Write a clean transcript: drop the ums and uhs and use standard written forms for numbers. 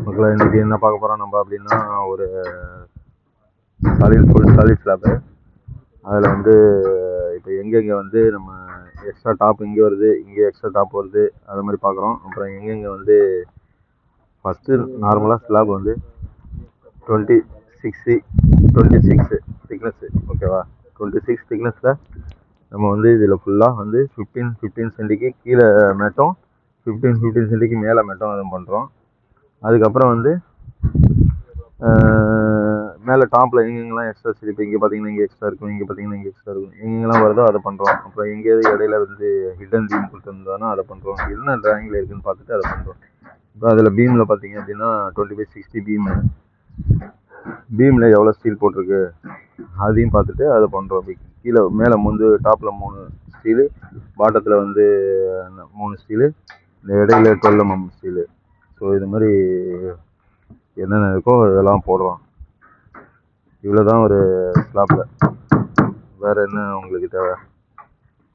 மக்களை இன்றைக்கி என்ன பார்க்க போகிறோம் நம்ம அப்படின்னா, ஒரு ஃபுல் சாலிட் ஸ்லாப்பு. அதில் வந்து இப்போ எங்கெங்கே வந்து நம்ம எக்ஸ்ட்ரா டாப் இங்கே வருது, இங்கே எக்ஸ்ட்ரா டாப் வருது, அது மாதிரி பார்க்குறோம். அப்புறம் எங்கெங்கே வந்து ஃபஸ்ட்டு நார்மலாக ஸ்லாப் வந்து 26 திக்னஸ்ஸு, ஓகேவா? 26 திக்னஸில் நம்ம வந்து இதில் ஃபுல்லாக வந்து 15 சென்டிக்கு கீழே மேட்டும், 15 சென்டிக்கு மேலே மேட்டும் அது பண்ணுறோம். அதுக்கப்புறம் வந்து மேலே டாப்பில் எங்கெங்கெல்லாம் எக்ஸ்ட்ரா இப்போ இங்கே பார்த்தீங்கன்னா இங்கே எக்ஸ்ட்ரா இருக்கும், இங்கே பார்த்தீங்கன்னா இங்கே எக்ஸ்ட்ரா இருக்கும், எங்கெங்கெல்லாம் வருதோ அதை பண்ணுறோம். அப்புறம் எங்கேயாவது இடையில வந்து ஹிடன் பீம் கொடுத்துருந்தோன்னா அதை பண்ணுறோம். என்ன ட்ராயிங்கில் இருக்குதுன்னு பார்த்துட்டு அதை பண்ணுறோம். இப்போ அதில் பீமில் பார்த்தீங்க அப்படின்னா 25/60 பீமில் எவ்வளோ ஸ்டீல் போட்டிருக்கு அதையும் பார்த்துட்டு அதை பண்ணுறோம். கீழே மேலே வந்து டாப்பில் 3 ஸ்டீலு, பாட்டத்தில் வந்து 3 ஸ்டீலு, இந்த இடையில 12 mm ஸ்டீலு. ஸோ இது மாதிரி என்னென்ன இருக்கோ இதெல்லாம் போடுறோம். இவ்வளோ தான் ஒரு ஸ்லாப்பில். வேறு என்ன உங்களுக்கு தேவை?